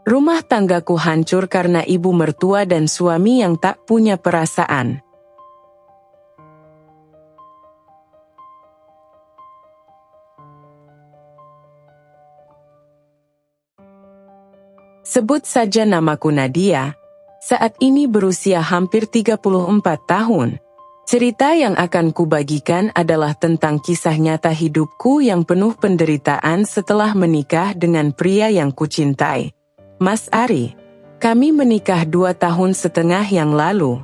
Rumah tanggaku hancur karena ibu mertua dan suami yang tak punya perasaan. Sebut saja namaku Nadia, saat ini berusia hampir 34 tahun. Cerita yang akan kubagikan adalah tentang kisah nyata hidupku yang penuh penderitaan setelah menikah dengan pria yang kucintai, Mas Ari. Kami menikah 2 tahun setengah yang lalu.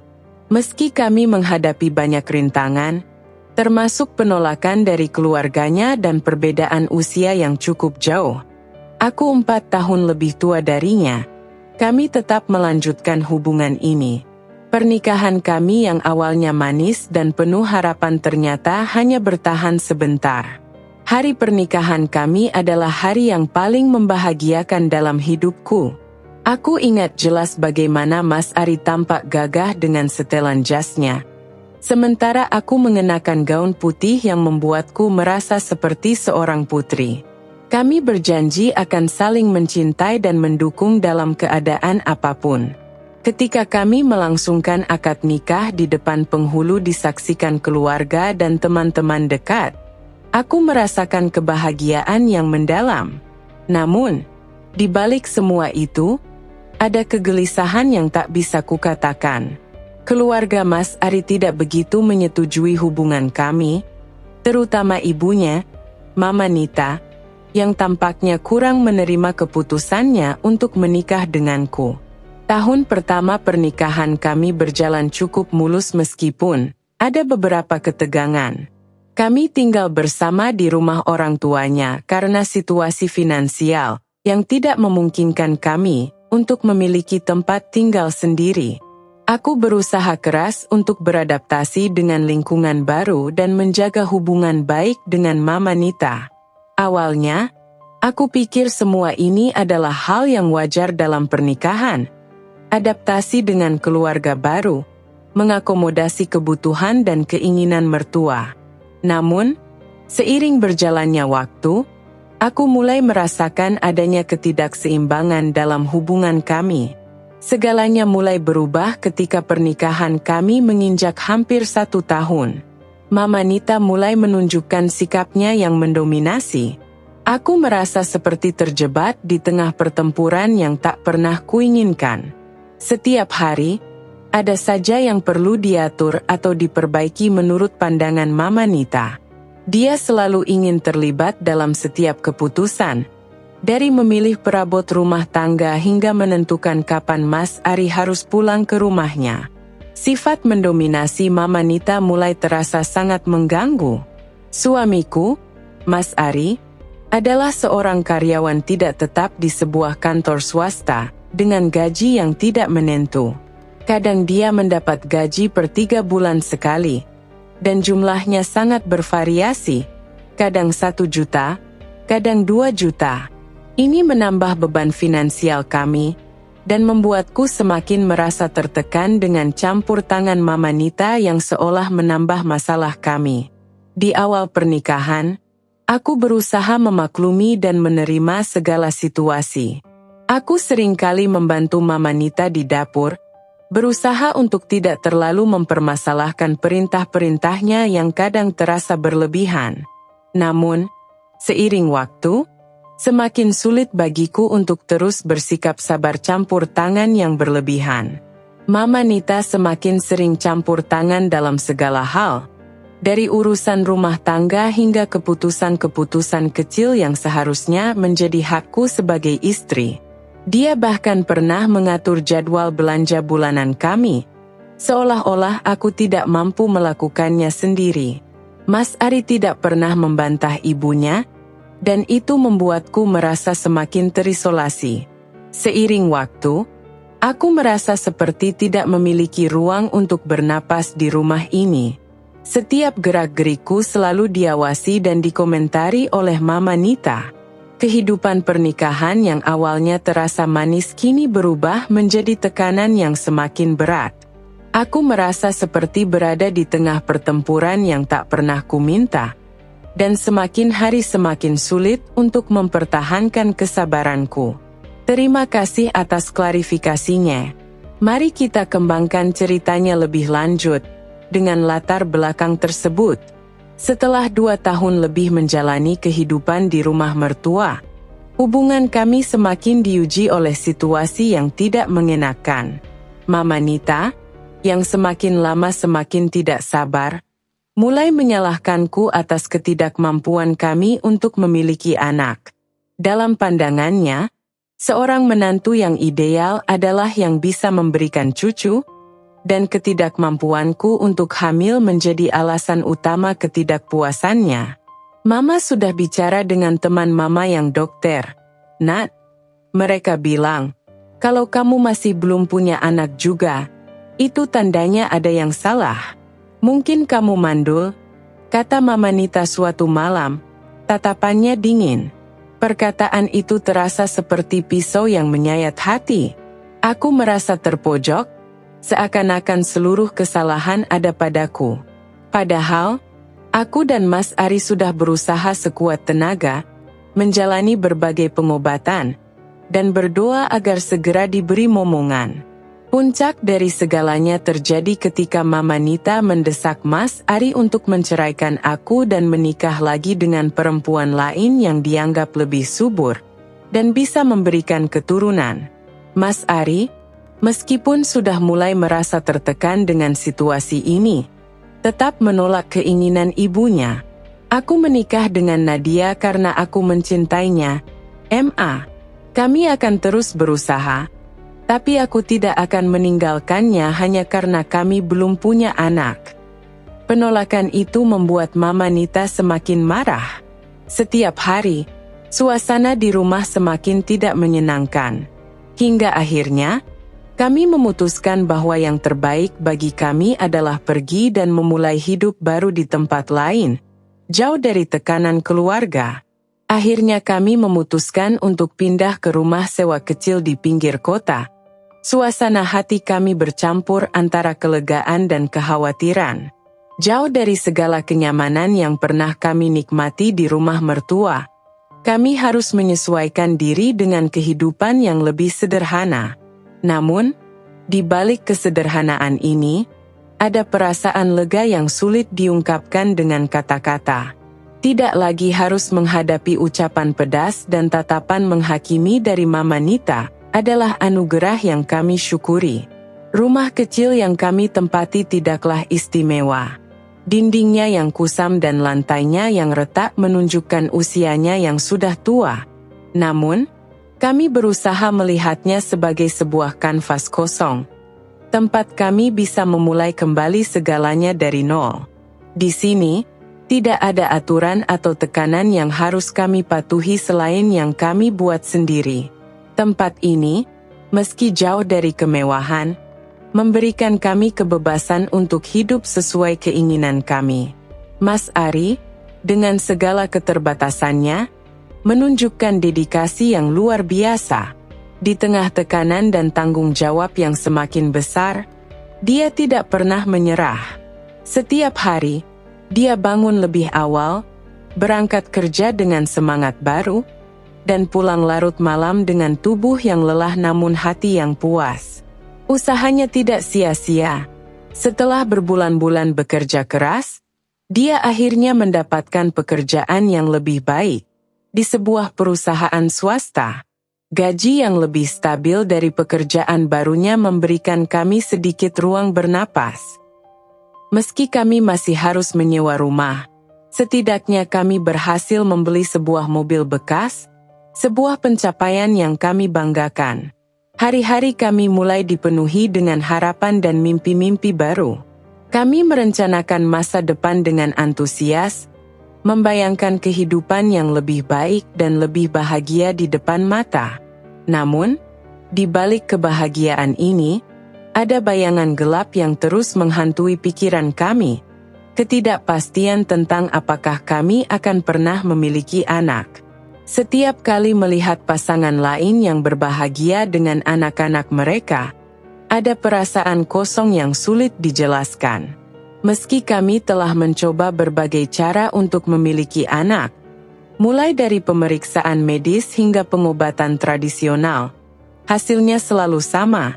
Meski kami menghadapi banyak rintangan, termasuk penolakan dari keluarganya dan perbedaan usia yang cukup jauh. Aku 4 tahun lebih tua darinya. Kami tetap melanjutkan hubungan ini. Pernikahan kami yang awalnya manis dan penuh harapan ternyata hanya bertahan sebentar. Hari pernikahan kami adalah hari yang paling membahagiakan dalam hidupku. Aku ingat jelas bagaimana Mas Ari tampak gagah dengan setelan jasnya. Sementara aku mengenakan gaun putih yang membuatku merasa seperti seorang putri. Kami berjanji akan saling mencintai dan mendukung dalam keadaan apapun. Ketika kami melangsungkan akad nikah di depan penghulu disaksikan keluarga dan teman-teman dekat, aku merasakan kebahagiaan yang mendalam. Namun, di balik semua itu, ada kegelisahan yang tak bisa kukatakan. Keluarga Mas Ari tidak begitu menyetujui hubungan kami, terutama ibunya, Mama Nita, yang tampaknya kurang menerima keputusannya untuk menikah denganku. Tahun pertama pernikahan kami berjalan cukup mulus meskipun ada beberapa ketegangan. Kami tinggal bersama di rumah orang tuanya karena situasi finansial yang tidak memungkinkan kami untuk memiliki tempat tinggal sendiri. Aku berusaha keras untuk beradaptasi dengan lingkungan baru dan menjaga hubungan baik dengan Mama Nita. Awalnya, aku pikir semua ini adalah hal yang wajar dalam pernikahan. Adaptasi dengan keluarga baru, mengakomodasi kebutuhan dan keinginan mertua. Namun, seiring berjalannya waktu, aku mulai merasakan adanya ketidakseimbangan dalam hubungan kami. Segalanya mulai berubah ketika pernikahan kami menginjak hampir 1 tahun. Mama Nita mulai menunjukkan sikapnya yang mendominasi. Aku merasa seperti terjebak di tengah pertempuran yang tak pernah kuinginkan. Setiap hari, ada saja yang perlu diatur atau diperbaiki menurut pandangan Mama Nita. Dia selalu ingin terlibat dalam setiap keputusan, dari memilih perabot rumah tangga hingga menentukan kapan Mas Ari harus pulang ke rumahnya. Sifat mendominasi Mama Nita mulai terasa sangat mengganggu. Suamiku, Mas Ari, adalah seorang karyawan tidak tetap di sebuah kantor swasta, dengan gaji yang tidak menentu. Kadang dia mendapat gaji per 3 bulan sekali, dan jumlahnya sangat bervariasi, kadang 1 juta, kadang 2 juta. Ini menambah beban finansial kami, dan membuatku semakin merasa tertekan dengan campur tangan Mama Nita yang seolah menambah masalah kami. Di awal pernikahan, aku berusaha memaklumi dan menerima segala situasi. Aku seringkali membantu Mama Nita di dapur, berusaha untuk tidak terlalu mempermasalahkan perintah-perintahnya yang kadang terasa berlebihan. Namun, seiring waktu, semakin sulit bagiku untuk terus bersikap sabar campur tangan yang berlebihan. Mama Nita semakin sering campur tangan dalam segala hal, dari urusan rumah tangga hingga keputusan-keputusan kecil yang seharusnya menjadi hakku sebagai istri. Dia bahkan pernah mengatur jadwal belanja bulanan kami, seolah-olah aku tidak mampu melakukannya sendiri. Mas Ari tidak pernah membantah ibunya, dan itu membuatku merasa semakin terisolasi. Seiring waktu, aku merasa seperti tidak memiliki ruang untuk bernapas di rumah ini. Setiap gerak-gerikku selalu diawasi dan dikomentari oleh Mama Nita. Kehidupan pernikahan yang awalnya terasa manis kini berubah menjadi tekanan yang semakin berat. Aku merasa seperti berada di tengah pertempuran yang tak pernah kuminta, dan semakin hari semakin sulit untuk mempertahankan kesabaranku. Terima kasih atas klarifikasinya. Mari kita kembangkan ceritanya lebih lanjut dengan latar belakang tersebut. Setelah 2 tahun lebih menjalani kehidupan di rumah mertua, hubungan kami semakin diuji oleh situasi yang tidak mengenakan. Mama Nita, yang semakin lama semakin tidak sabar, mulai menyalahkanku atas ketidakmampuan kami untuk memiliki anak. Dalam pandangannya, seorang menantu yang ideal adalah yang bisa memberikan cucu, dan ketidakmampuanku untuk hamil menjadi alasan utama ketidakpuasannya. Mama sudah bicara dengan teman mama yang dokter. Nat, mereka bilang, kalau kamu masih belum punya anak juga, itu tandanya ada yang salah. Mungkin kamu mandul, kata Mama Nita suatu malam, tatapannya dingin. Perkataan itu terasa seperti pisau yang menyayat hati. Aku merasa terpojok, seakan-akan seluruh kesalahan ada padaku. Padahal, aku dan Mas Ari sudah berusaha sekuat tenaga, menjalani berbagai pengobatan, dan berdoa agar segera diberi momongan. Puncak dari segalanya terjadi ketika Mama Nita mendesak Mas Ari untuk menceraikan aku dan menikah lagi dengan perempuan lain yang dianggap lebih subur, dan bisa memberikan keturunan. Mas Ari, meskipun sudah mulai merasa tertekan dengan situasi ini, tetap menolak keinginan ibunya. Aku menikah dengan Nadia karena aku mencintainya. Kami akan terus berusaha, tapi aku tidak akan meninggalkannya hanya karena kami belum punya anak. Penolakan itu membuat Mama Nita semakin marah. Setiap hari, suasana di rumah semakin tidak menyenangkan. Hingga akhirnya, kami memutuskan bahwa yang terbaik bagi kami adalah pergi dan memulai hidup baru di tempat lain, jauh dari tekanan keluarga. Akhirnya kami memutuskan untuk pindah ke rumah sewa kecil di pinggir kota. Suasana hati kami bercampur antara kelegaan dan kekhawatiran. Jauh dari segala kenyamanan yang pernah kami nikmati di rumah mertua, kami harus menyesuaikan diri dengan kehidupan yang lebih sederhana. Namun, di balik kesederhanaan ini, ada perasaan lega yang sulit diungkapkan dengan kata-kata. Tidak lagi harus menghadapi ucapan pedas dan tatapan menghakimi dari Mama Nita adalah anugerah yang kami syukuri. Rumah kecil yang kami tempati tidaklah istimewa. Dindingnya yang kusam dan lantainya yang retak menunjukkan usianya yang sudah tua. Namun, kami berusaha melihatnya sebagai sebuah kanvas kosong. Tempat kami bisa memulai kembali segalanya dari nol. Di sini, tidak ada aturan atau tekanan yang harus kami patuhi selain yang kami buat sendiri. Tempat ini, meski jauh dari kemewahan, memberikan kami kebebasan untuk hidup sesuai keinginan kami. Mas Ari, dengan segala keterbatasannya, menunjukkan dedikasi yang luar biasa. Di tengah tekanan dan tanggung jawab yang semakin besar, dia tidak pernah menyerah. Setiap hari, dia bangun lebih awal, berangkat kerja dengan semangat baru, dan pulang larut malam dengan tubuh yang lelah namun hati yang puas. Usahanya tidak sia-sia. Setelah berbulan-bulan bekerja keras, dia akhirnya mendapatkan pekerjaan yang lebih baik di sebuah perusahaan swasta. Gaji yang lebih stabil dari pekerjaan barunya memberikan kami sedikit ruang bernapas. Meski kami masih harus menyewa rumah, setidaknya kami berhasil membeli sebuah mobil bekas, sebuah pencapaian yang kami banggakan. Hari-hari kami mulai dipenuhi dengan harapan dan mimpi-mimpi baru. Kami merencanakan masa depan dengan antusias, membayangkan kehidupan yang lebih baik dan lebih bahagia di depan mata. Namun, di balik kebahagiaan ini, ada bayangan gelap yang terus menghantui pikiran kami. Ketidakpastian tentang apakah kami akan pernah memiliki anak. Setiap kali melihat pasangan lain yang berbahagia dengan anak-anak mereka, ada perasaan kosong yang sulit dijelaskan. Meski kami telah mencoba berbagai cara untuk memiliki anak, mulai dari pemeriksaan medis hingga pengobatan tradisional, Hasilnya selalu sama.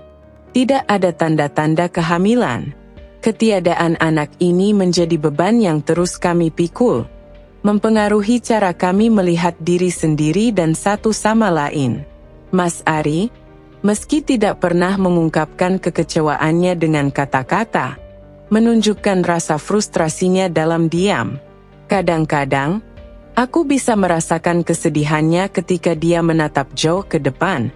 Tidak ada tanda-tanda kehamilan. Ketiadaan anak ini menjadi beban yang terus kami pikul, mempengaruhi cara kami melihat diri sendiri dan satu sama lain. Mas Ari, meski tidak pernah mengungkapkan kekecewaannya dengan kata-kata, menunjukkan rasa frustrasinya dalam diam. Kadang-kadang, aku bisa merasakan kesedihannya ketika dia menatap jauh ke depan,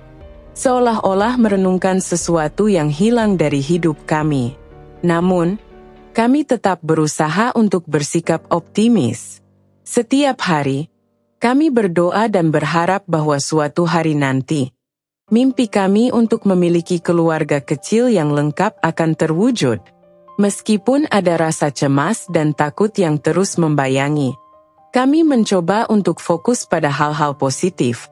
seolah-olah merenungkan sesuatu yang hilang dari hidup kami. Namun, kami tetap berusaha untuk bersikap optimis. Setiap hari, kami berdoa dan berharap bahwa suatu hari nanti, mimpi kami untuk memiliki keluarga kecil yang lengkap akan terwujud. Meskipun ada rasa cemas dan takut yang terus membayangi, kami mencoba untuk fokus pada hal-hal positif,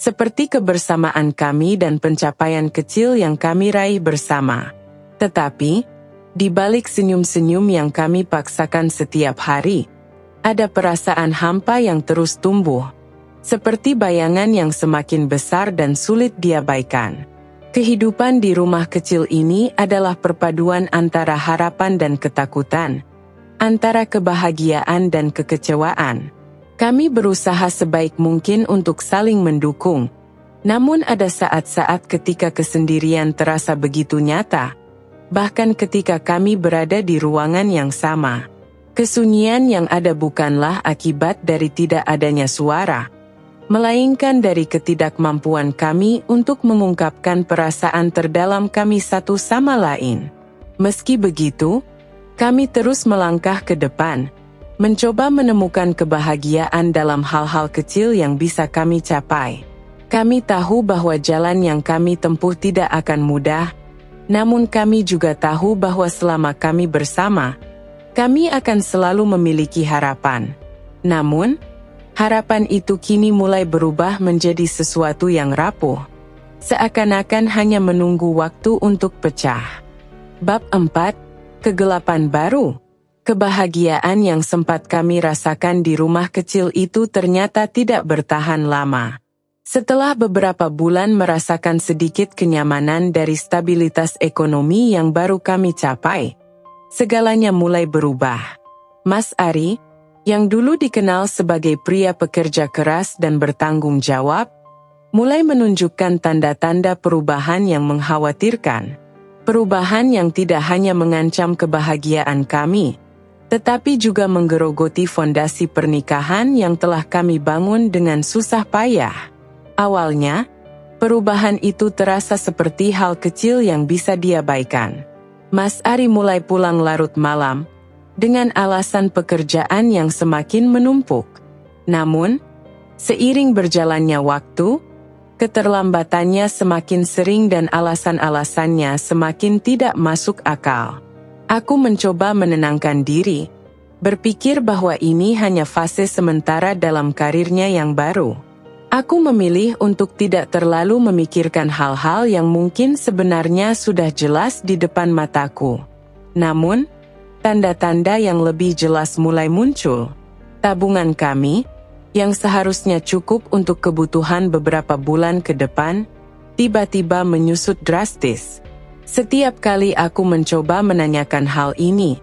seperti kebersamaan kami dan pencapaian kecil yang kami raih bersama. Tetapi, di balik senyum-senyum yang kami paksakan setiap hari, ada perasaan hampa yang terus tumbuh, seperti bayangan yang semakin besar dan sulit diabaikan. Kehidupan di rumah kecil ini adalah perpaduan antara harapan dan ketakutan, antara kebahagiaan dan kekecewaan. Kami berusaha sebaik mungkin untuk saling mendukung, namun ada saat-saat ketika kesendirian terasa begitu nyata, bahkan ketika kami berada di ruangan yang sama. Kesunyian yang ada bukanlah akibat dari tidak adanya suara, melainkan dari ketidakmampuan kami untuk mengungkapkan perasaan terdalam kami satu sama lain. Meski begitu, kami terus melangkah ke depan, mencoba menemukan kebahagiaan dalam hal-hal kecil yang bisa kami capai. Kami tahu bahwa jalan yang kami tempuh tidak akan mudah, namun kami juga tahu bahwa selama kami bersama, kami akan selalu memiliki harapan. Namun, harapan itu kini mulai berubah menjadi sesuatu yang rapuh, seakan-akan hanya menunggu waktu untuk pecah. Bab 4. Kegelapan baru. Kebahagiaan yang sempat kami rasakan di rumah kecil itu ternyata tidak bertahan lama. Setelah beberapa bulan merasakan sedikit kenyamanan dari stabilitas ekonomi yang baru kami capai, segalanya mulai berubah. Mas Ari, yang dulu dikenal sebagai pria pekerja keras dan bertanggung jawab, mulai menunjukkan tanda-tanda perubahan yang mengkhawatirkan. Perubahan yang tidak hanya mengancam kebahagiaan kami, tetapi juga menggerogoti fondasi pernikahan yang telah kami bangun dengan susah payah. Awalnya, perubahan itu terasa seperti hal kecil yang bisa diabaikan. Mas Ari mulai pulang larut malam, dengan alasan pekerjaan yang semakin menumpuk. Namun, seiring berjalannya waktu, keterlambatannya semakin sering dan alasan-alasannya semakin tidak masuk akal. Aku mencoba menenangkan diri, berpikir bahwa ini hanya fase sementara dalam karirnya yang baru. Aku memilih untuk tidak terlalu memikirkan hal-hal yang mungkin sebenarnya sudah jelas di depan mataku. Namun, tanda-tanda yang lebih jelas mulai muncul. Tabungan kami, yang seharusnya cukup untuk kebutuhan beberapa bulan ke depan, tiba-tiba menyusut drastis. Setiap kali aku mencoba menanyakan hal ini,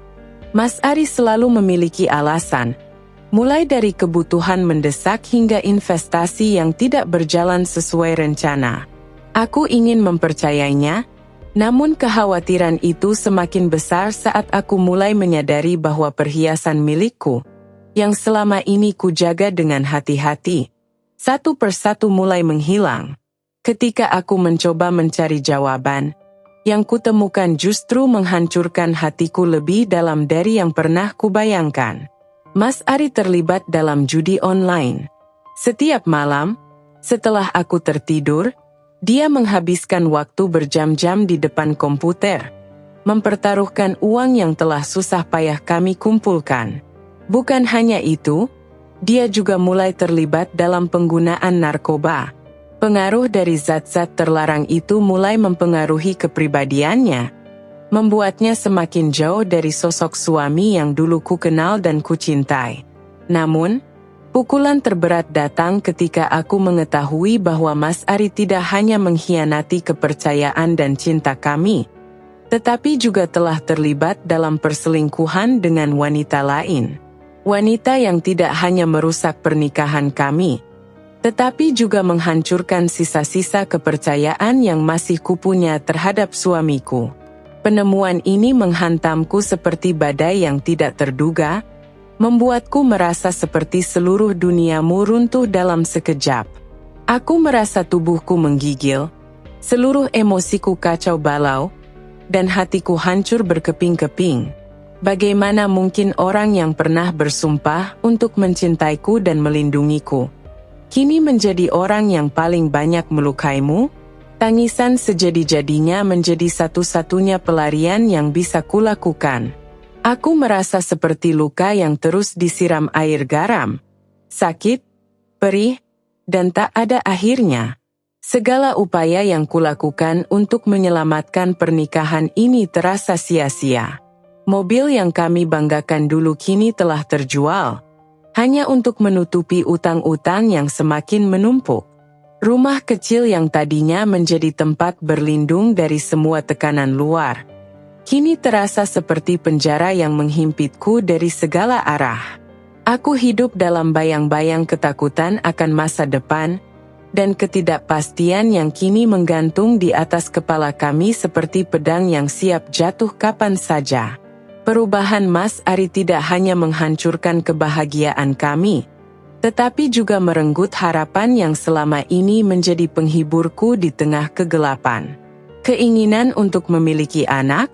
Mas Ari selalu memiliki alasan, mulai dari kebutuhan mendesak hingga investasi yang tidak berjalan sesuai rencana. Aku ingin mempercayainya, namun kekhawatiran itu semakin besar saat aku mulai menyadari bahwa perhiasan milikku, yang selama ini kujaga dengan hati-hati, satu persatu mulai menghilang. Ketika aku mencoba mencari jawaban, yang kutemukan justru menghancurkan hatiku lebih dalam dari yang pernah kubayangkan. Mas Ari terlibat dalam judi online. Setiap malam, setelah aku tertidur, dia menghabiskan waktu berjam-jam di depan komputer, mempertaruhkan uang yang telah susah payah kami kumpulkan. Bukan hanya itu, dia juga mulai terlibat dalam penggunaan narkoba. Pengaruh dari zat-zat terlarang itu mulai mempengaruhi kepribadiannya, membuatnya semakin jauh dari sosok suami yang dulu ku kenal dan ku cintai. Namun, Pukulan terberat datang ketika aku mengetahui bahwa Mas Ari tidak hanya mengkhianati kepercayaan dan cinta kami, tetapi juga telah terlibat dalam perselingkuhan dengan wanita lain. Wanita yang tidak hanya merusak pernikahan kami, tetapi juga menghancurkan sisa-sisa kepercayaan yang masih kupunya terhadap suamiku. Penemuan ini menghantamku seperti badai yang tidak terduga, membuatku merasa seperti seluruh duniamu runtuh dalam sekejap. Aku merasa tubuhku menggigil, seluruh emosiku kacau balau, dan hatiku hancur berkeping-keping. Bagaimana mungkin orang yang pernah bersumpah untuk mencintaiku dan melindungiku, kini menjadi orang yang paling banyak melukaimu? Tangisan sejadi-jadinya menjadi satu-satunya pelarian yang bisa kulakukan. Aku merasa seperti luka yang terus disiram air garam. Sakit, perih, dan tak ada akhirnya. Segala upaya yang kulakukan untuk menyelamatkan pernikahan ini terasa sia-sia. Mobil yang kami banggakan dulu kini telah terjual, hanya untuk menutupi utang-utang yang semakin menumpuk. Rumah kecil yang tadinya menjadi tempat berlindung dari semua tekanan luar, kini terasa seperti penjara yang menghimpitku dari segala arah. Aku hidup dalam bayang-bayang ketakutan akan masa depan, dan ketidakpastian yang kini menggantung di atas kepala kami seperti pedang yang siap jatuh kapan saja. Perubahan Mas Ari tidak hanya menghancurkan kebahagiaan kami, tetapi juga merenggut harapan yang selama ini menjadi penghiburku di tengah kegelapan. Keinginan untuk memiliki anak,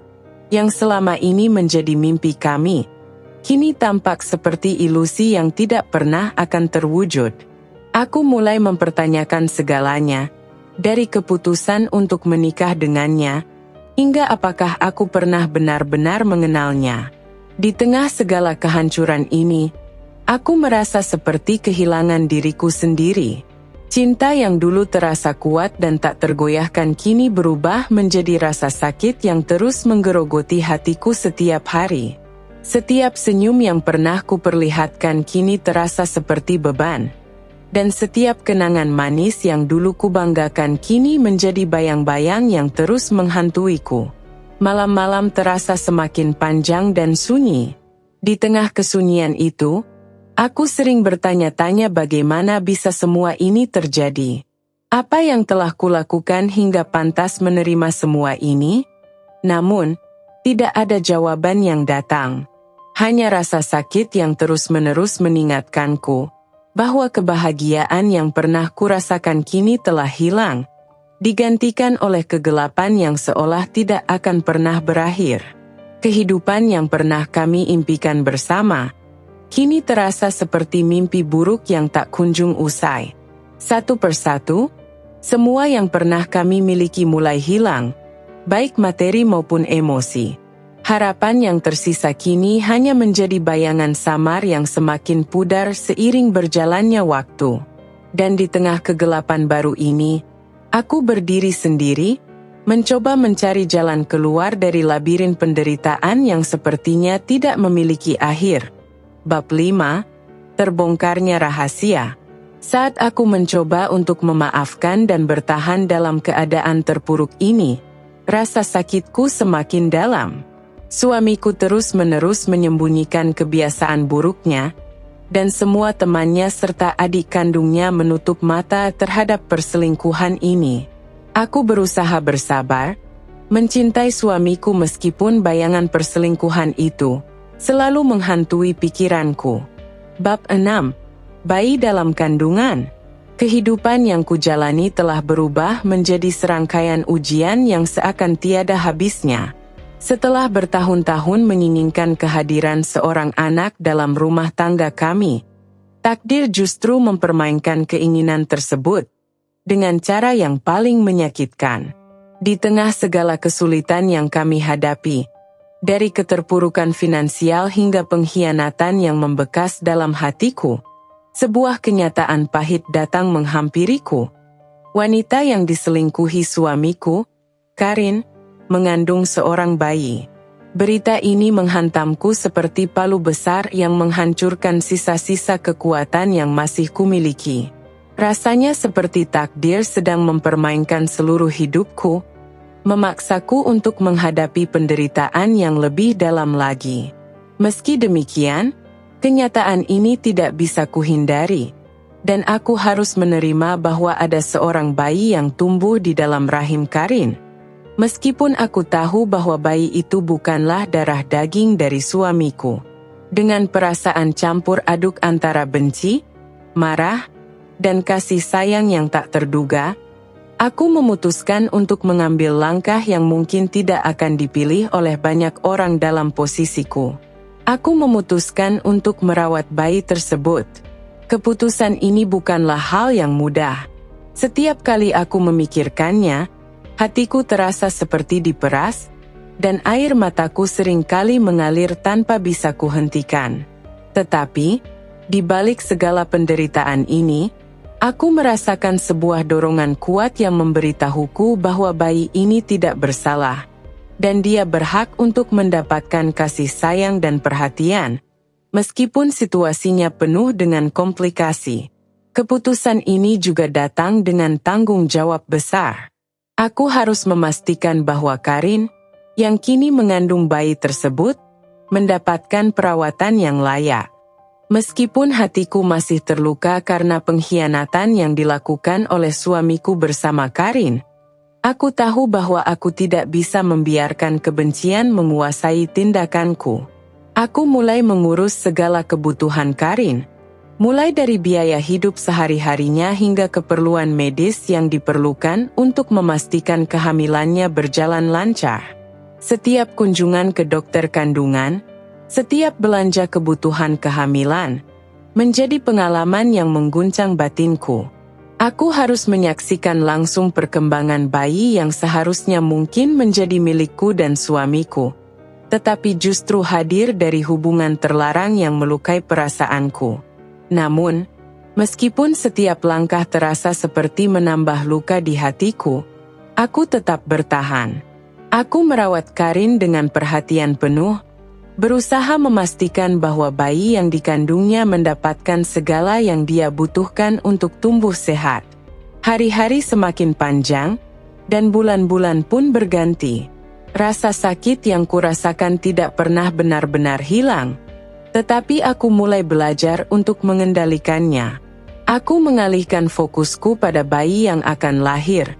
yang selama ini menjadi mimpi kami, kini tampak seperti ilusi yang tidak pernah akan terwujud. Aku mulai mempertanyakan segalanya, dari keputusan untuk menikah dengannya, hingga apakah aku pernah benar-benar mengenalnya. Di tengah segala kehancuran ini, aku merasa seperti kehilangan diriku sendiri. Cinta yang dulu terasa kuat dan tak tergoyahkan kini berubah menjadi rasa sakit yang terus menggerogoti hatiku setiap hari. Setiap senyum yang pernah kuperlihatkan kini terasa seperti beban. Dan setiap kenangan manis yang dulu kubanggakan kini menjadi bayang-bayang yang terus menghantuiku. Malam-malam terasa semakin panjang dan sunyi. Di tengah kesunyian itu, aku sering bertanya-tanya bagaimana bisa semua ini terjadi. Apa yang telah kulakukan hingga pantas menerima semua ini? Namun, tidak ada jawaban yang datang. Hanya rasa sakit yang terus-menerus mengingatkanku bahwa kebahagiaan yang pernah kurasakan kini telah hilang, digantikan oleh kegelapan yang seolah tidak akan pernah berakhir. Kehidupan yang pernah kami impikan bersama, kini terasa seperti mimpi buruk yang tak kunjung usai. Satu persatu, semua yang pernah kami miliki mulai hilang, baik materi maupun emosi. Harapan yang tersisa kini hanya menjadi bayangan samar yang semakin pudar seiring berjalannya waktu. Dan di tengah kegelapan baru ini, aku berdiri sendiri, mencoba mencari jalan keluar dari labirin penderitaan yang sepertinya tidak memiliki akhir. Bab 5, Terbongkarnya Rahasia. Saat aku mencoba untuk memaafkan dan bertahan dalam keadaan terpuruk ini, rasa sakitku semakin dalam. Suamiku terus-menerus menyembunyikan kebiasaan buruknya, dan semua temannya serta adik kandungnya menutup mata terhadap perselingkuhan ini. Aku berusaha bersabar, mencintai suamiku meskipun bayangan perselingkuhan itu selalu menghantui pikiranku. Bab 6. Bayi dalam kandungan. Kehidupan yang kujalani telah berubah menjadi serangkaian ujian yang seakan tiada habisnya. Setelah bertahun-tahun menginginkan kehadiran seorang anak dalam rumah tangga kami, takdir justru mempermainkan keinginan tersebut dengan cara yang paling menyakitkan. Di tengah segala kesulitan yang kami hadapi, dari keterpurukan finansial hingga pengkhianatan yang membekas dalam hatiku, sebuah kenyataan pahit datang menghampiriku. Wanita yang diselingkuhi suamiku, Karin, mengandung seorang bayi. Berita ini menghantamku seperti palu besar yang menghancurkan sisa-sisa kekuatan yang masih kumiliki. Rasanya seperti takdir sedang mempermainkan seluruh hidupku, memaksaku untuk menghadapi penderitaan yang lebih dalam lagi. Meski demikian, kenyataan ini tidak bisa kuhindari, dan aku harus menerima bahwa ada seorang bayi yang tumbuh di dalam rahim Karin. Meskipun aku tahu bahwa bayi itu bukanlah darah daging dari suamiku. Dengan perasaan campur aduk antara benci, marah, dan kasih sayang yang tak terduga, aku memutuskan untuk mengambil langkah yang mungkin tidak akan dipilih oleh banyak orang dalam posisiku. Aku memutuskan untuk merawat bayi tersebut. Keputusan ini bukanlah hal yang mudah. Setiap kali aku memikirkannya, hatiku terasa seperti diperas, dan air mataku seringkali mengalir tanpa bisa kuhentikan. Tetapi, di balik segala penderitaan ini, aku merasakan sebuah dorongan kuat yang memberitahuku bahwa bayi ini tidak bersalah, dan dia berhak untuk mendapatkan kasih sayang dan perhatian, meskipun situasinya penuh dengan komplikasi. Keputusan ini juga datang dengan tanggung jawab besar. Aku harus memastikan bahwa Karin, yang kini mengandung bayi tersebut, mendapatkan perawatan yang layak. Meskipun hatiku masih terluka karena pengkhianatan yang dilakukan oleh suamiku bersama Karin, aku tahu bahwa aku tidak bisa membiarkan kebencian menguasai tindakanku. Aku mulai mengurus segala kebutuhan Karin, mulai dari biaya hidup sehari-harinya hingga keperluan medis yang diperlukan untuk memastikan kehamilannya berjalan lancar. Setiap kunjungan ke dokter kandungan, setiap belanja kebutuhan kehamilan, menjadi pengalaman yang mengguncang batinku. Aku harus menyaksikan langsung perkembangan bayi yang seharusnya mungkin menjadi milikku dan suamiku, tetapi justru hadir dari hubungan terlarang yang melukai perasaanku. Namun, meskipun setiap langkah terasa seperti menambah luka di hatiku, aku tetap bertahan. Aku merawat Karin dengan perhatian penuh, berusaha memastikan bahwa bayi yang dikandungnya mendapatkan segala yang dia butuhkan untuk tumbuh sehat. Hari-hari semakin panjang, dan bulan-bulan pun berganti. Rasa sakit yang kurasakan tidak pernah benar-benar hilang, tetapi aku mulai belajar untuk mengendalikannya. Aku mengalihkan fokusku pada bayi yang akan lahir,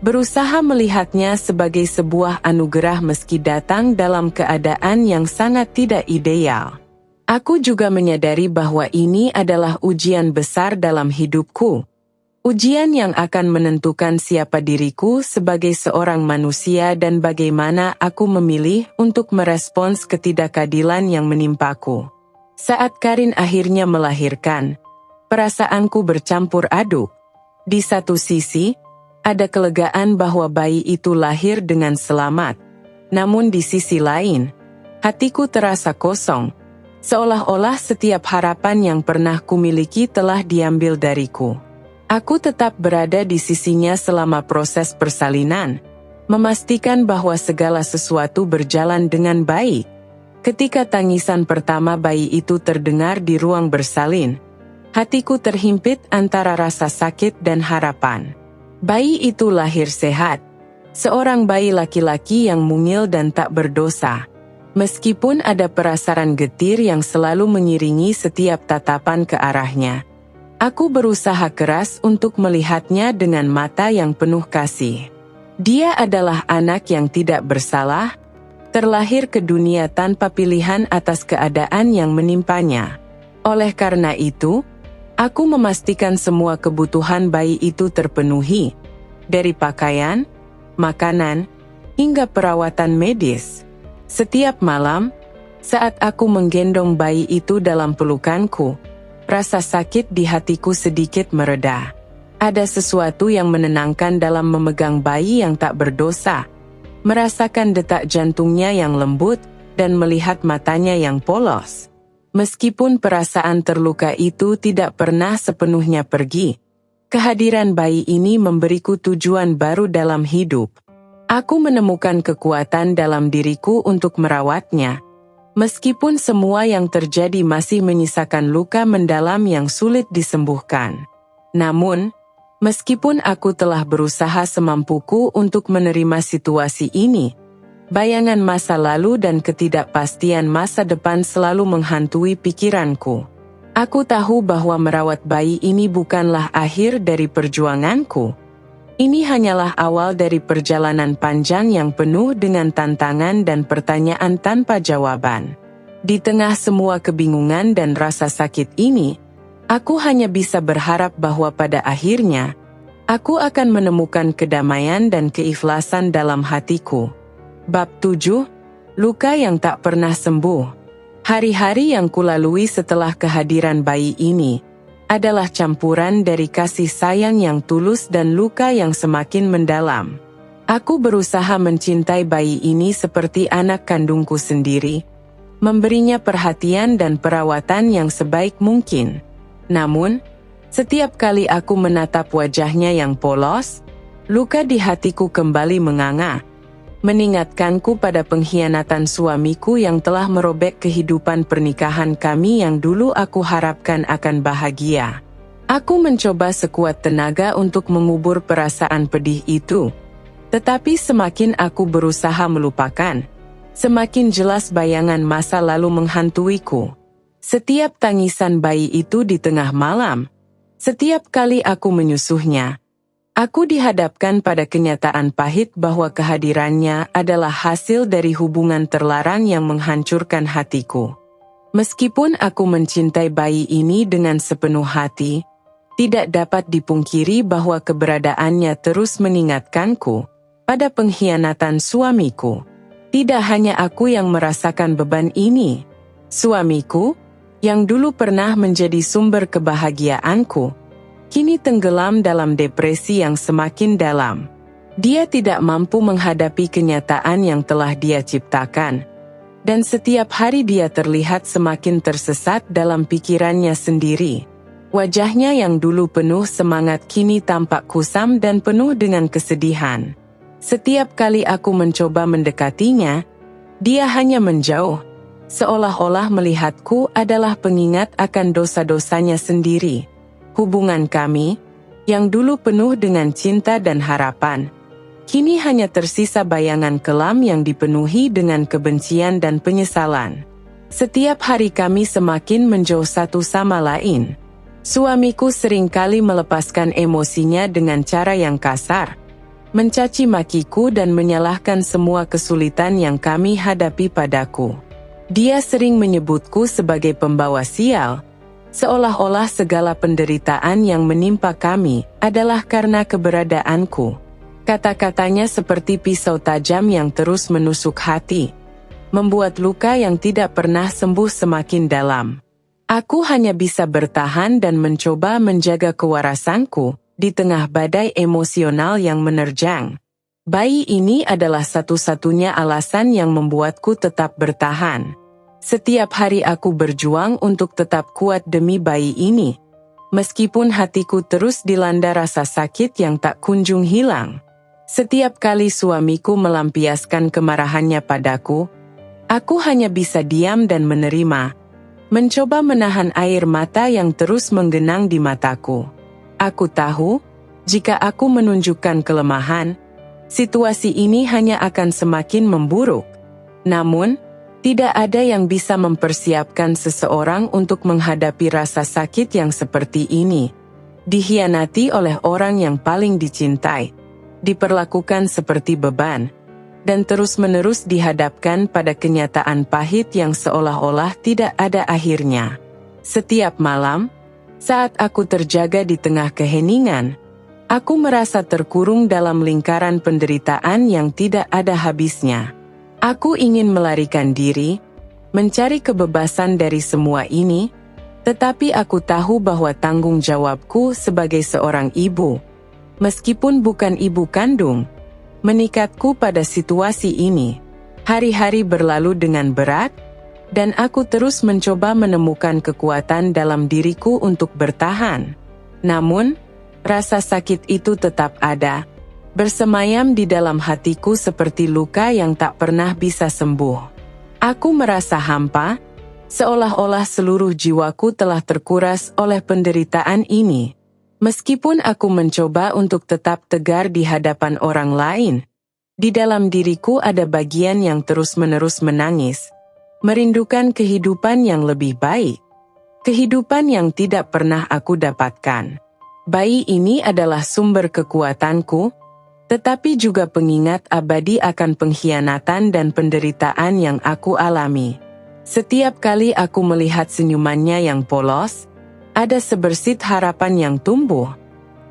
berusaha melihatnya sebagai sebuah anugerah meski datang dalam keadaan yang sangat tidak ideal. Aku juga menyadari bahwa ini adalah ujian besar dalam hidupku. Ujian yang akan menentukan siapa diriku sebagai seorang manusia dan bagaimana aku memilih untuk merespons ketidakadilan yang menimpaku. Saat Karin akhirnya melahirkan, perasaanku bercampur aduk. Di satu sisi, ada kelegaan bahwa bayi itu lahir dengan selamat. Namun di sisi lain, hatiku terasa kosong, seolah-olah setiap harapan yang pernah kumiliki telah diambil dariku. Aku tetap berada di sisinya selama proses persalinan, memastikan bahwa segala sesuatu berjalan dengan baik. Ketika tangisan pertama bayi itu terdengar di ruang bersalin, hatiku terhimpit antara rasa sakit dan harapan. Bayi itu lahir sehat, seorang bayi laki-laki yang mungil dan tak berdosa. Meskipun ada perasaran getir yang selalu mengiringi setiap tatapan ke arahnya, aku berusaha keras untuk melihatnya dengan mata yang penuh kasih. Dia adalah anak yang tidak bersalah, terlahir ke dunia tanpa pilihan atas keadaan yang menimpanya. Oleh karena itu, aku memastikan semua kebutuhan bayi itu terpenuhi, dari pakaian, makanan, hingga perawatan medis. Setiap malam, saat aku menggendong bayi itu dalam pelukanku, rasa sakit di hatiku sedikit mereda. Ada sesuatu yang menenangkan dalam memegang bayi yang tak berdosa, merasakan detak jantungnya yang lembut, dan melihat matanya yang polos. Meskipun perasaan terluka itu tidak pernah sepenuhnya pergi, kehadiran bayi ini memberiku tujuan baru dalam hidup. Aku menemukan kekuatan dalam diriku untuk merawatnya. Meskipun semua yang terjadi masih menyisakan luka mendalam yang sulit disembuhkan. Namun, meskipun aku telah berusaha semampuku untuk menerima situasi ini, bayangan masa lalu dan ketidakpastian masa depan selalu menghantui pikiranku. Aku tahu bahwa merawat bayi ini bukanlah akhir dari perjuanganku. Ini hanyalah awal dari perjalanan panjang yang penuh dengan tantangan dan pertanyaan tanpa jawaban. Di tengah semua kebingungan dan rasa sakit ini, aku hanya bisa berharap bahwa pada akhirnya, aku akan menemukan kedamaian dan keikhlasan dalam hatiku. Bab 7. Luka yang tak pernah sembuh. Hari-hari yang kulalui setelah kehadiran bayi ini adalah campuran dari kasih sayang yang tulus dan luka yang semakin mendalam. Aku berusaha mencintai bayi ini seperti anak kandungku sendiri, memberinya perhatian dan perawatan yang sebaik mungkin. Namun, setiap kali aku menatap wajahnya yang polos, luka di hatiku kembali menganga, mengingatkanku pada pengkhianatan suamiku yang telah merobek kehidupan pernikahan kami yang dulu aku harapkan akan bahagia. Aku mencoba sekuat tenaga untuk mengubur perasaan pedih itu. Tetapi semakin aku berusaha melupakan, semakin jelas bayangan masa lalu menghantuiku. Setiap tangisan bayi itu di tengah malam, setiap kali aku menyusuhnya, aku dihadapkan pada kenyataan pahit bahwa kehadirannya adalah hasil dari hubungan terlarang yang menghancurkan hatiku. Meskipun aku mencintai bayi ini dengan sepenuh hati, tidak dapat dipungkiri bahwa keberadaannya terus mengingatkanku pada pengkhianatan suamiku. Tidak hanya aku yang merasakan beban ini. Suamiku, yang dulu pernah menjadi sumber kebahagiaanku, kini tenggelam dalam depresi yang semakin dalam. Dia tidak mampu menghadapi kenyataan yang telah dia ciptakan, dan setiap hari dia terlihat semakin tersesat dalam pikirannya sendiri. Wajahnya yang dulu penuh semangat kini tampak kusam dan penuh dengan kesedihan. Setiap kali aku mencoba mendekatinya, dia hanya menjauh, seolah-olah melihatku adalah pengingat akan dosa-dosanya sendiri. Hubungan kami, yang dulu penuh dengan cinta dan harapan, kini hanya tersisa bayangan kelam yang dipenuhi dengan kebencian dan penyesalan. Setiap hari kami semakin menjauh satu sama lain. Suamiku seringkali melepaskan emosinya dengan cara yang kasar, mencaci makiku dan menyalahkan semua kesulitan yang kami hadapi padaku. Dia sering menyebutku sebagai pembawa sial, seolah-olah segala penderitaan yang menimpa kami adalah karena keberadaanku. Kata-katanya seperti pisau tajam yang terus menusuk hati, membuat luka yang tidak pernah sembuh semakin dalam. Aku hanya bisa bertahan dan mencoba menjaga kewarasanku di tengah badai emosional yang menerjang. Bayi ini adalah satu-satunya alasan yang membuatku tetap bertahan. Setiap hari aku berjuang untuk tetap kuat demi bayi ini, meskipun hatiku terus dilanda rasa sakit yang tak kunjung hilang. Setiap kali suamiku melampiaskan kemarahannya padaku, aku hanya bisa diam dan menerima, mencoba menahan air mata yang terus menggenang di mataku. Aku tahu, jika aku menunjukkan kelemahan, situasi ini hanya akan semakin memburuk. Namun, tidak ada yang bisa mempersiapkan seseorang untuk menghadapi rasa sakit yang seperti ini. Dikhianati oleh orang yang paling dicintai, diperlakukan seperti beban, dan terus-menerus dihadapkan pada kenyataan pahit yang seolah-olah tidak ada akhirnya. Setiap malam, saat aku terjaga di tengah keheningan, aku merasa terkurung dalam lingkaran penderitaan yang tidak ada habisnya. Aku ingin melarikan diri, mencari kebebasan dari semua ini, tetapi aku tahu bahwa tanggung jawabku sebagai seorang ibu, meskipun bukan ibu kandung, meningkatku pada situasi ini. Hari-hari berlalu dengan berat, dan aku terus mencoba menemukan kekuatan dalam diriku untuk bertahan. Namun, rasa sakit itu tetap ada, bersemayam di dalam hatiku seperti luka yang tak pernah bisa sembuh. Aku merasa hampa, seolah-olah seluruh jiwaku telah terkuras oleh penderitaan ini. Meskipun aku mencoba untuk tetap tegar di hadapan orang lain, di dalam diriku ada bagian yang terus-menerus menangis, merindukan kehidupan yang lebih baik, kehidupan yang tidak pernah aku dapatkan. Bayi ini adalah sumber kekuatanku, tetapi juga pengingat abadi akan pengkhianatan dan penderitaan yang aku alami. Setiap kali aku melihat senyumannya yang polos, ada sebersit harapan yang tumbuh.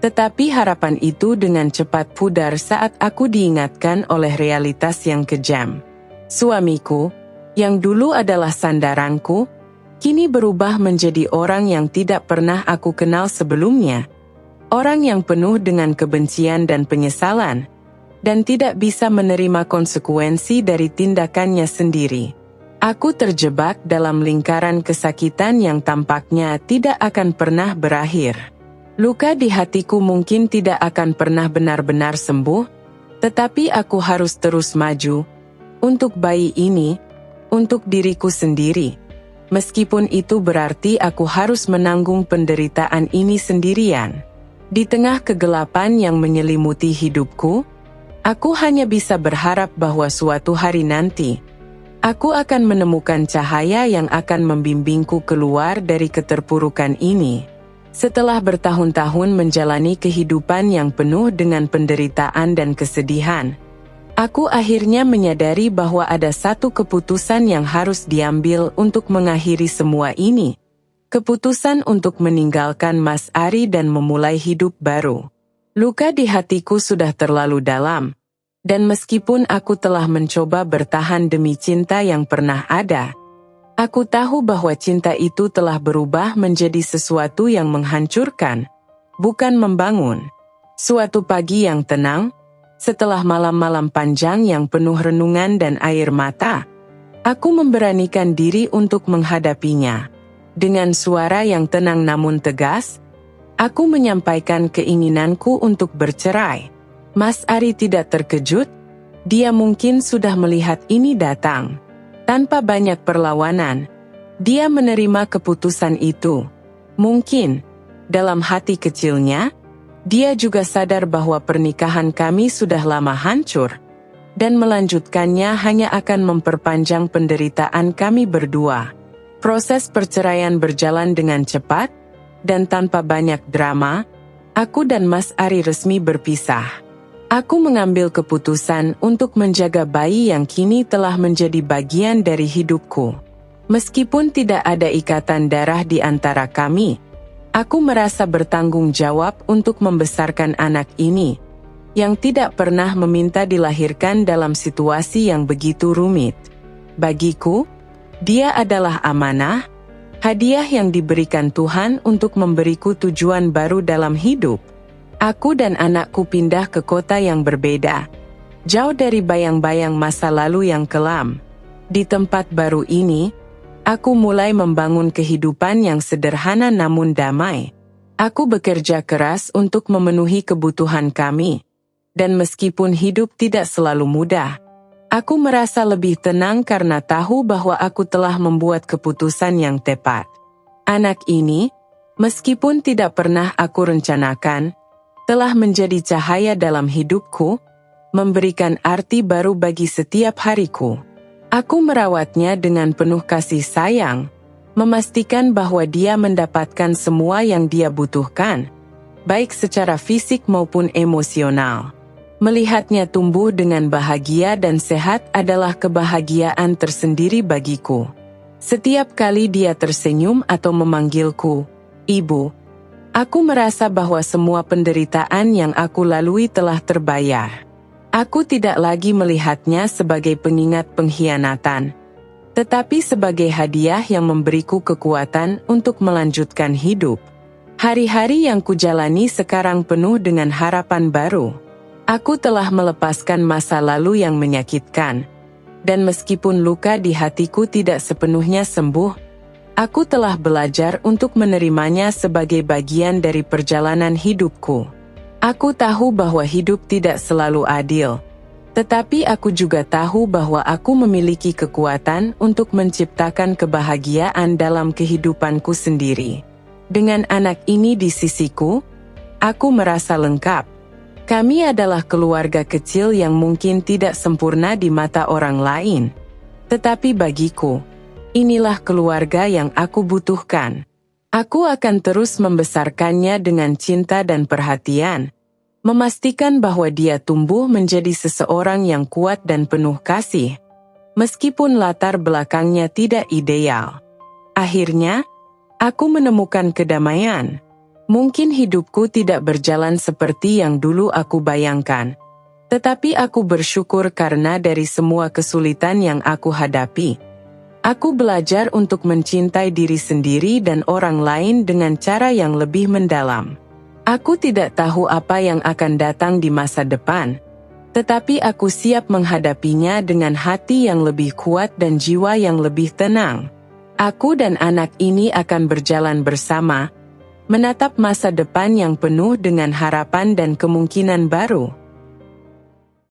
Tetapi harapan itu dengan cepat pudar saat aku diingatkan oleh realitas yang kejam. Suamiku, yang dulu adalah sandaranku, kini berubah menjadi orang yang tidak pernah aku kenal sebelumnya. Orang yang penuh dengan kebencian dan penyesalan, dan tidak bisa menerima konsekuensi dari tindakannya sendiri. Aku terjebak dalam lingkaran kesakitan yang tampaknya tidak akan pernah berakhir. Luka di hatiku mungkin tidak akan pernah benar-benar sembuh, tetapi aku harus terus maju. Untuk bayi ini, untuk diriku sendiri. Meskipun itu berarti aku harus menanggung penderitaan ini sendirian. Di tengah kegelapan yang menyelimuti hidupku, aku hanya bisa berharap bahwa suatu hari nanti, aku akan menemukan cahaya yang akan membimbingku keluar dari keterpurukan ini. Setelah bertahun-tahun menjalani kehidupan yang penuh dengan penderitaan dan kesedihan, aku akhirnya menyadari bahwa ada satu keputusan yang harus diambil untuk mengakhiri semua ini. Keputusan untuk meninggalkan Mas Ari dan memulai hidup baru. Luka di hatiku sudah terlalu dalam, dan meskipun aku telah mencoba bertahan demi cinta yang pernah ada, aku tahu bahwa cinta itu telah berubah menjadi sesuatu yang menghancurkan, bukan membangun. Suatu pagi yang tenang, setelah malam-malam panjang yang penuh renungan dan air mata, aku memberanikan diri untuk menghadapinya. Dengan suara yang tenang namun tegas, aku menyampaikan keinginanku untuk bercerai. Mas Ari tidak terkejut, dia mungkin sudah melihat ini datang. Tanpa banyak perlawanan, dia menerima keputusan itu. Mungkin, dalam hati kecilnya, dia juga sadar bahwa pernikahan kami sudah lama hancur, dan melanjutkannya hanya akan memperpanjang penderitaan kami berdua. Proses perceraian berjalan dengan cepat, dan tanpa banyak drama, aku dan Mas Ari resmi berpisah. Aku mengambil keputusan untuk menjaga bayi yang kini telah menjadi bagian dari hidupku. Meskipun tidak ada ikatan darah di antara kami, aku merasa bertanggung jawab untuk membesarkan anak ini, yang tidak pernah meminta dilahirkan dalam situasi yang begitu rumit. Bagiku, dia adalah amanah, hadiah yang diberikan Tuhan untuk memberiku tujuan baru dalam hidup. Aku dan anakku pindah ke kota yang berbeda, jauh dari bayang-bayang masa lalu yang kelam. Di tempat baru ini, aku mulai membangun kehidupan yang sederhana namun damai. Aku bekerja keras untuk memenuhi kebutuhan kami, dan meskipun hidup tidak selalu mudah, aku merasa lebih tenang karena tahu bahwa aku telah membuat keputusan yang tepat. Anak ini, meskipun tidak pernah aku rencanakan, telah menjadi cahaya dalam hidupku, memberikan arti baru bagi setiap hariku. Aku merawatnya dengan penuh kasih sayang, memastikan bahwa dia mendapatkan semua yang dia butuhkan, baik secara fisik maupun emosional. Melihatnya tumbuh dengan bahagia dan sehat adalah kebahagiaan tersendiri bagiku. Setiap kali dia tersenyum atau memanggilku, Ibu, aku merasa bahwa semua penderitaan yang aku lalui telah terbayar. Aku tidak lagi melihatnya sebagai pengingat pengkhianatan, tetapi sebagai hadiah yang memberiku kekuatan untuk melanjutkan hidup. Hari-hari yang kujalani sekarang penuh dengan harapan baru. Aku telah melepaskan masa lalu yang menyakitkan, dan meskipun luka di hatiku tidak sepenuhnya sembuh, aku telah belajar untuk menerimanya sebagai bagian dari perjalanan hidupku. Aku tahu bahwa hidup tidak selalu adil. Tetapi aku juga tahu bahwa aku memiliki kekuatan untuk menciptakan kebahagiaan dalam kehidupanku sendiri. Dengan anak ini di sisiku, aku merasa lengkap. Kami adalah keluarga kecil yang mungkin tidak sempurna di mata orang lain. Tetapi bagiku, inilah keluarga yang aku butuhkan. Aku akan terus membesarkannya dengan cinta dan perhatian, memastikan bahwa dia tumbuh menjadi seseorang yang kuat dan penuh kasih, meskipun latar belakangnya tidak ideal. Akhirnya, aku menemukan kedamaian. Mungkin hidupku tidak berjalan seperti yang dulu aku bayangkan, tetapi aku bersyukur karena dari semua kesulitan yang aku hadapi, aku belajar untuk mencintai diri sendiri dan orang lain dengan cara yang lebih mendalam. Aku tidak tahu apa yang akan datang di masa depan, tetapi aku siap menghadapinya dengan hati yang lebih kuat dan jiwa yang lebih tenang. Aku dan anak ini akan berjalan bersama, menatap masa depan yang penuh dengan harapan dan kemungkinan baru.